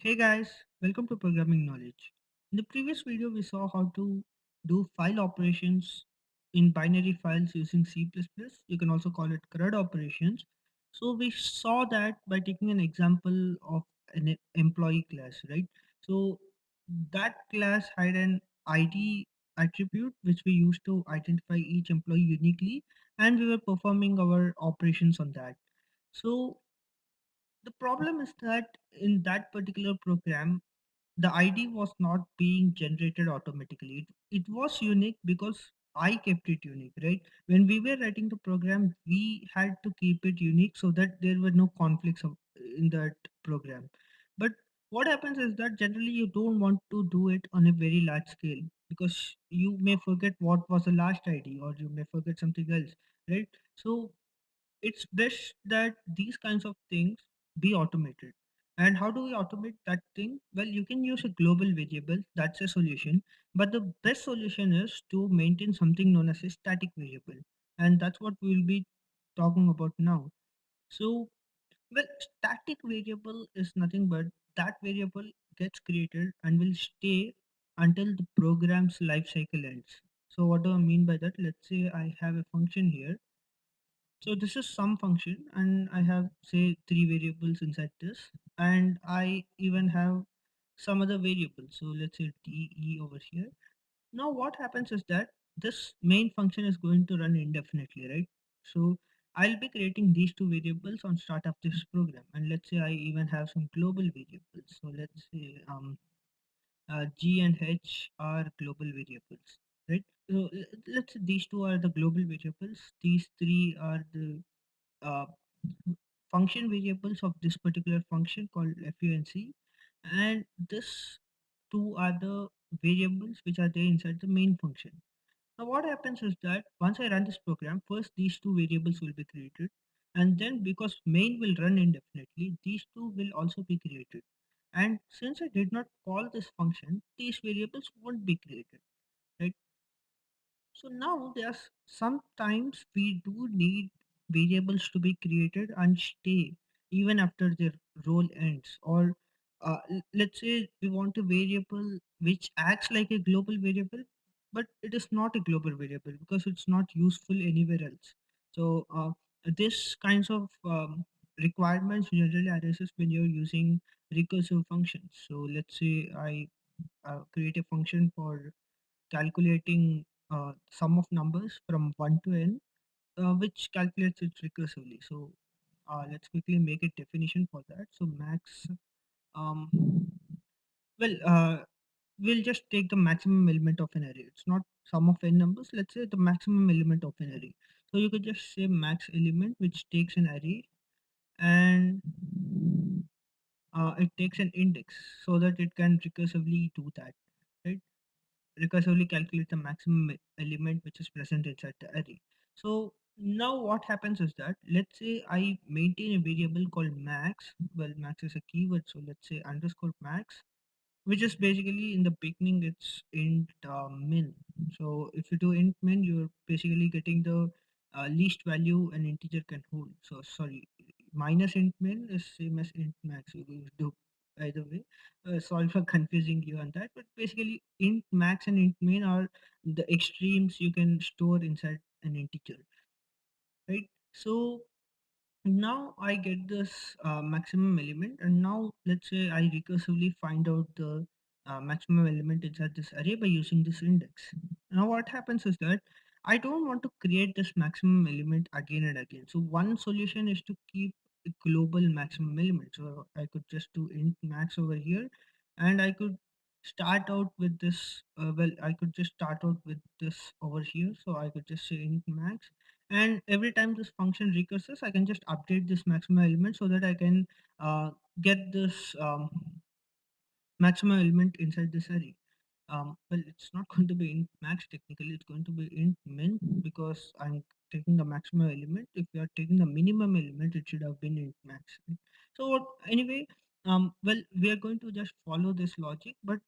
Hey guys, welcome to Programming Knowledge. In the previous video, we saw how to do file operations in binary files using C++. You can also call it CRUD operations. So we saw that by taking an example of an employee class, right? So that class had an ID attribute which we used to identify each employee uniquely, and we were performing our operations on that. So the problem is that in that particular program, the ID was not being generated automatically. It was unique because I kept it unique, right? When we were writing the program, we had to keep it unique so that there were no conflicts in that program. But what happens is that generally you don't want to do it on a very large scale because you may forget what was the last ID or you may forget something else, right? So it's best that these kinds of things be automated. And how do we automate that thing? Well, you can use a global variable, that's a solution, but the best solution is to maintain something known as a static variable, and that's what we'll be talking about now. So, well, static variable is nothing but that variable gets created and will stay until the program's life cycle ends. So what do I mean by that? Let's say I have a function here. So this is some function and I have say three variables inside this, and I even have some other variables. So let's say DE over here. Now what happens is that this main function is going to run indefinitely, right? So I'll be creating these two variables on start of this program, and let's say I even have some global variables. So let's say G and H are global variables, right? So let's say these two are the global variables. These three are the uh, function variables of this particular function called func, and this two are the variables which are there inside the main function. Now what happens is that once I run this program, first these two variables will be created, and then because main will run indefinitely, these two will also be created. And since I did not call this function, these variables won't be created, right? So now there's sometimes we do need variables to be created and stay even after their role ends. Or let's say we want a variable which acts like a global variable, but it is not a global variable because it's not useful anywhere else. So this kinds of requirements generally arises when you're using recursive functions. So let's say I create a function for calculating sum of numbers from 1 to n, which calculates it recursively. So let's quickly make a definition for that. So max, um, well, we'll just take the maximum element of an array. It's not sum of n numbers. Let's say the maximum element of an array. So you could just say max element, which takes an array and it takes an index so that it can recursively do that, right? Recursively calculate the maximum element which is present inside the array. So now what happens is that let's say I maintain a variable called max. Well, max is a keyword, so let's say underscore max, which is basically in the beginning it's int min. So if you do int min, you're basically getting the least value an integer can hold. So sorry, minus int min is same as int max. You will do either way. Sorry for confusing you on that, but basically int max and int min are the extremes you can store inside an integer, right? So now I get this maximum element, and now let's say I recursively find out the maximum element inside this array by using this index. Now what happens is that I don't want to create this maximum element again and again. So one solution is to keep a global maximum element. So I could just do int max over here, and I could start out with this. Well, I could just start out with this over here. So I could just say int max, and every time this function recurses, I can just update this maximum element so that I can get this maximum element inside this array. Well, it's not going to be int max technically, it's going to be int min because I'm taking the maximum element. If we are taking the minimum element, it should have been int max, right? So anyway, well, we are going to just follow this logic, but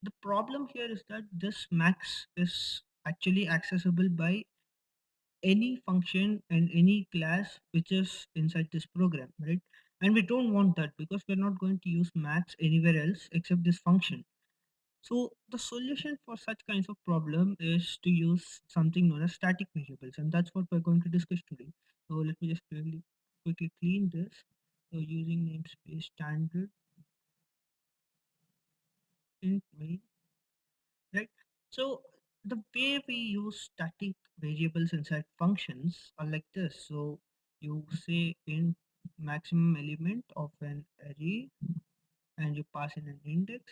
the problem here is that this max is actually accessible by any function and any class which is inside this program, right? And we don't want that because we're not going to use max anywhere else except this function. So the solution for such kinds of problem is to use something known as static variables, and that's what we're going to discuss today. So let me just quickly clean this. So using namespace standard int main, right? So the way we use static variables inside functions are like this. So you say int maximum element of an array and you pass in an index,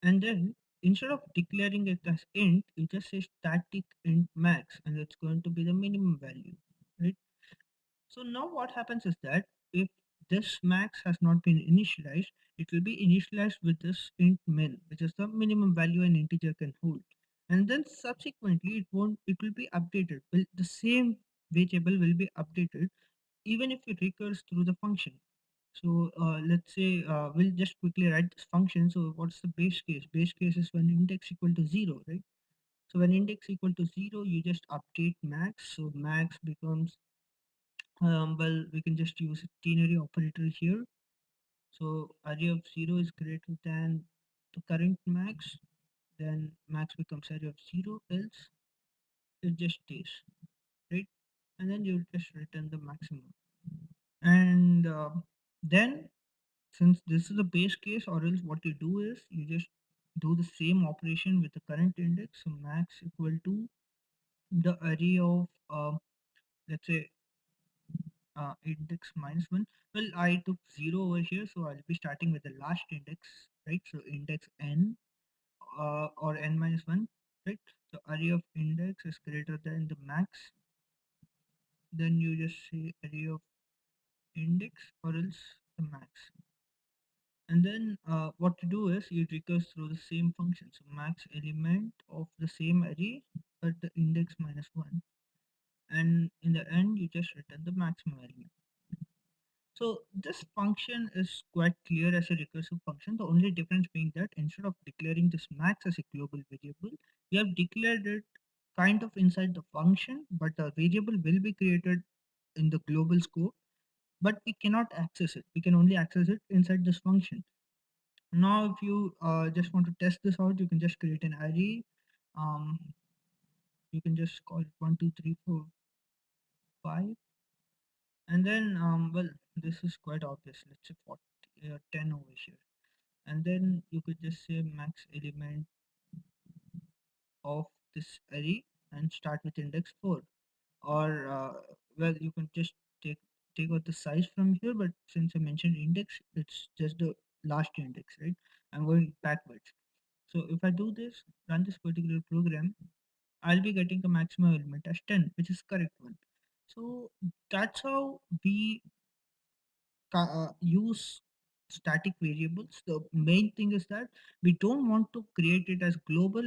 and then instead of declaring it as int, you just say static int max, and it's going to be the minimum value, right? So now what happens is that if this max has not been initialized, it will be initialized with this int min, which is the minimum value an integer can hold. And then subsequently it will be updated. Well, the same variable will be updated even if it recurs through the function. So let's say we'll just quickly write this function. So what's the base case? Base case is when index equal to 0, right? So when index equal to 0, you just update max. So max becomes, well, we can just use a ternary operator here. So array of 0 is greater than the current max. Then max becomes array of 0, else it just stays, right? And then you just return the maximum. And then since this is a base case, or else what you do is you just do the same operation with the current index. So max equal to the array of let's say index minus 1. Well, I took 0 over here, so I'll be starting with the last index, right? So index n or n minus 1, right? So array of index is greater than the max. Then you just say array of index or else the max. And then what to do is you recurse through the same function. So max element of the same array at the index minus 1. And in the end, you just return the maximum element. So this function is quite clear as a recursive function. The only difference being that instead of declaring this max as a global variable, we have declared it kind of inside the function, but the variable will be created in the global scope, but we cannot access it. We can only access it inside this function. Now, if you just want to test this out, you can just create an array. Um, you can just call it 1, 2, 3, 4, 5, and then well, this is quite obvious. Let's say 40, 10 over here, and then you could just say max element of this array and start with index 4, or well, you can just take take out the size from here. But since I mentioned index, it's just the last index, right? I'm going backwards. So if I do this, run this particular program, I'll be getting the maximum element as 10, which is correct one. So that's how we use static variables. The main thing is that we don't want to create it as global.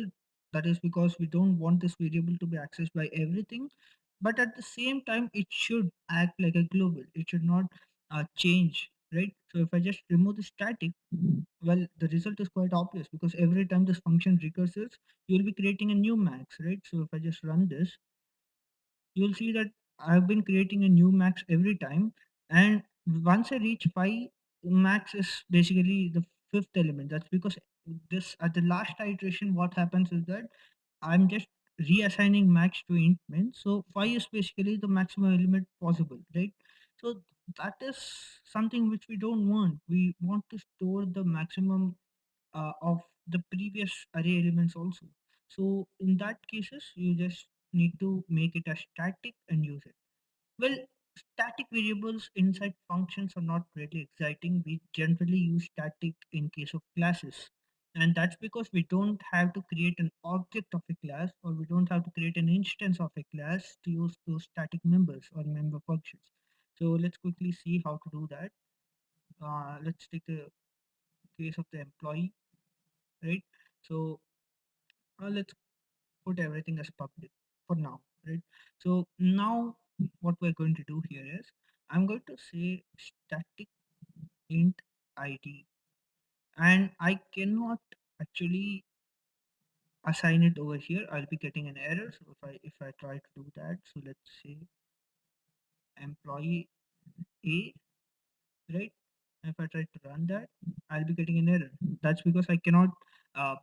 That is because we don't want this variable to be accessed by everything. But at the same time, it should act like a global. It should not change, right? So if I just remove the static, well, the result is quite obvious because every time this function recurses, you'll be creating a new max, right? So if I just run this, you'll see that I've been creating a new max every time. And once I reach 5, max is basically the fifth element. That's because this at the last iteration, what happens is that I'm just reassigning max to int min. So 5 is basically the maximum element possible, right? So that is something which we don't want. We want to store the maximum of the previous array elements also. So in that cases, you just need to make it as static and use it. Well, static variables inside functions are not really exciting. We generally use static in case of classes. And that's because we don't have to create an object of a class, or we don't have to create an instance of a class to use those static members or member functions. So let's quickly see how to do that. Let's take the case of the employee, right? So let's put everything as public for now, right? So now what we're going to do here is I'm going to say static int id, and I cannot actually assign it over here. I'll be getting an error. So if I try to do that, so let's say employee a, right? If I try to run that, I'll be getting an error. That's because I cannot uh,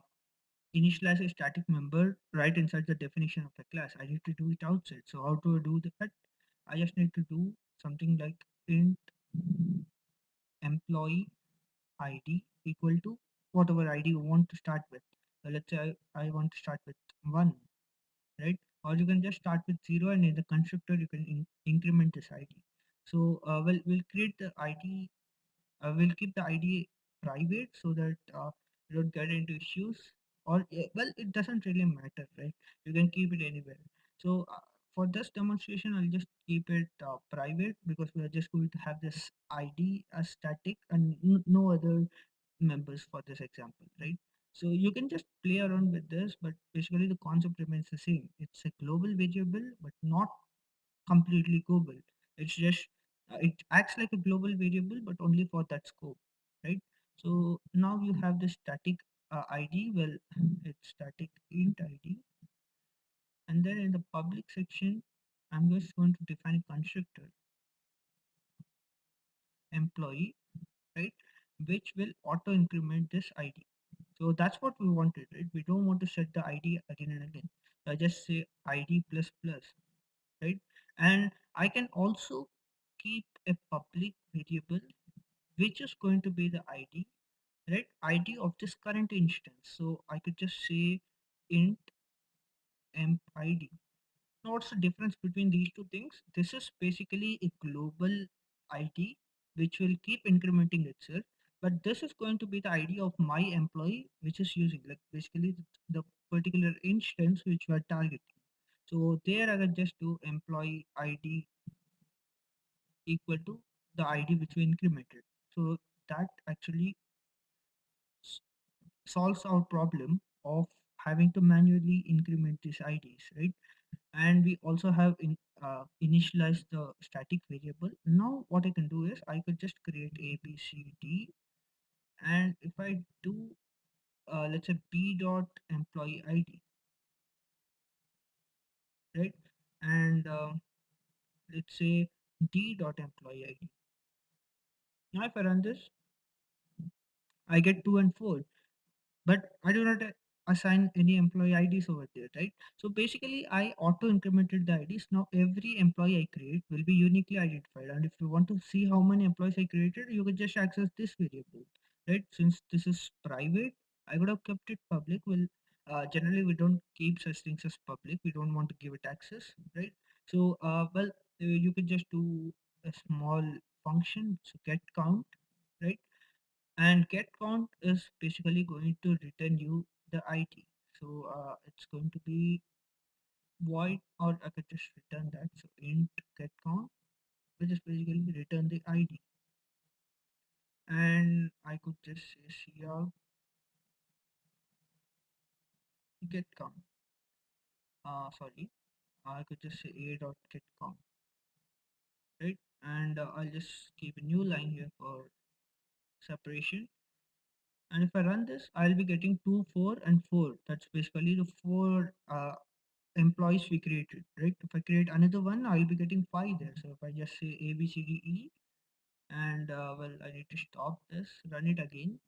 initialize a static member right inside the definition of a class. I need to do it outside. So how do I do that? I just need to do something like int employee ID equal to whatever ID you want to start with. Let's say I want to start with 1, right? Or you can just start with 0, and in the constructor you can increment this ID. So we'll create the ID, we'll keep the ID private so that you don't get into issues. Or well, it doesn't really matter, right? You can keep it anywhere. So for this demonstration, I'll just keep it private because we are just going to have this ID as static and no other members for this example, right? So you can just play around with this, but basically the concept remains the same. It's a global variable, but not completely global. It's just it acts like a global variable, but only for that scope, right? So now you have the static ID. Well, it's static int ID, and then in the public section, I'm just going to define a constructor employee, right, which will auto increment this ID. So that's what we wanted, right? We don't want to set the ID again and again. So I just say ID plus plus, right? And I can also keep a public variable which is going to be the ID, right? ID of this current instance. So I could just say int emp ID. Now, what's the difference between these two things? This is basically a global ID which will keep incrementing itself, but this is going to be the ID of my employee which is using, like basically the particular instance which we are targeting. So there I can just do employee ID equal to the ID which we incremented. So that actually s- solves our problem of having to manually increment these IDs, right? And we also have initialized the static variable. Now what I can do is I could just create a b c d, and if I do let's say b dot employee id, right, and let's say d dot employee id. Now if I run this, I get 2 and 4, but I do not assign any employee IDs over there, right? So basically, I auto incremented the IDs. Now every employee I create will be uniquely identified, and if you want to see how many employees I created, you can just access this variable, right? Since this is private, I would have kept it public. Well, generally we don't keep such things as public. We don't want to give it access, right? So you could just do a small function, so get count, right? And get count is basically going to return you the id. So it's going to be void, or I could just return that, so int get count, which is basically return the id. And I could just say cout get count, sorry, I could just say a dot get count, right? And I'll just keep a new line here for separation. And if I run this, I'll be getting 2, 4, and 4. That's basically the 4 employees we created, right? If I create another one, I'll be getting 5 there. So if I just say A, B, C, D, E, and well, I need to stop this, run it again.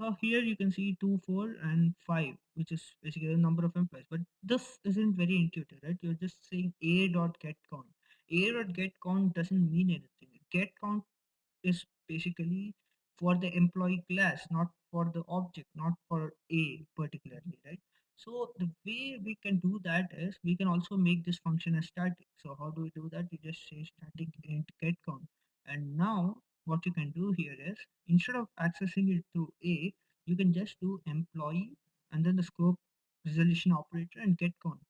So here you can see 2, 4, and 5, which is basically the number of employees. But this isn't very intuitive, right? You're just saying A dot get count. A dot get count doesn't mean anything. Get count is basically for the employee class, not for the object, not for A particularly, right? So the way we can do that is we can also make this function as static. So how do we do that? We just say static int get count. And now what you can do here is instead of accessing it through A, you can just do employee and then the scope resolution operator and get count.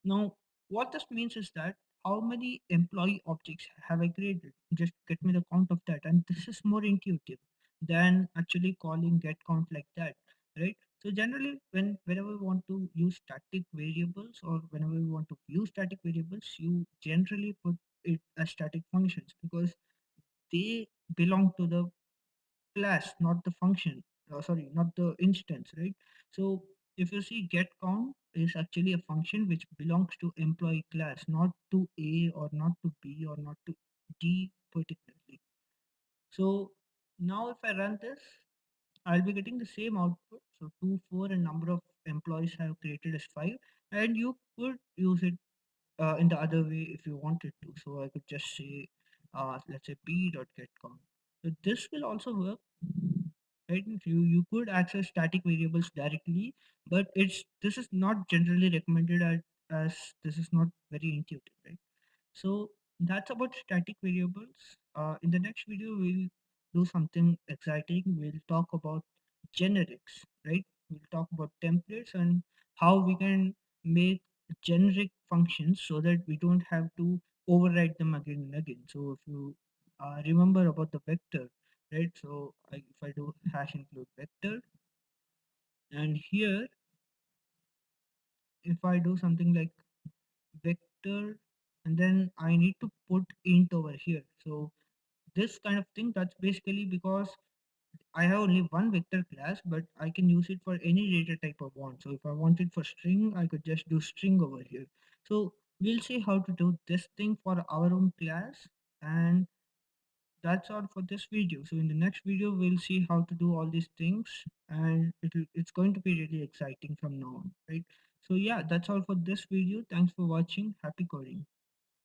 Now, what this means is that how many employee objects have I created? Just get me the count of that. And this is more intuitive than actually calling get count like that, right? So generally, whenever we want to use static variables or whenever we want to view static variables, you generally put it as static functions because they belong to the class, not the function. Sorry, not the instance, right? So if you see get count is actually a function which belongs to employee class, not to A or not to B or not to D particularly. So now if I run this, I'll be getting the same output. So 2, 4 and number of employees have created as 5, and you could use it in the other way if you wanted to. So I could just say, let's say p.get count. So this will also work, right? You could access static variables directly, but this is not generally recommended as this is not very intuitive, right? So that's about static variables. In the next video, we'll do something exciting. We'll talk about generics, right? We'll talk about templates and how we can make generic functions so that we don't have to override them again and again. So if you remember about the vector, right? So if I do hash include vector, and here if I do something like vector, and then I need to put int over here. So this kind of thing, that's basically because I have only one vector class, but I can use it for any data type I want. So if I want it for string, I could just do string over here. So we'll see how to do this thing for our own class, and that's all for this video. So in the next video, we'll see how to do all these things, and it's going to be really exciting from now on, right? So yeah, that's all for this video. Thanks for watching. Happy coding.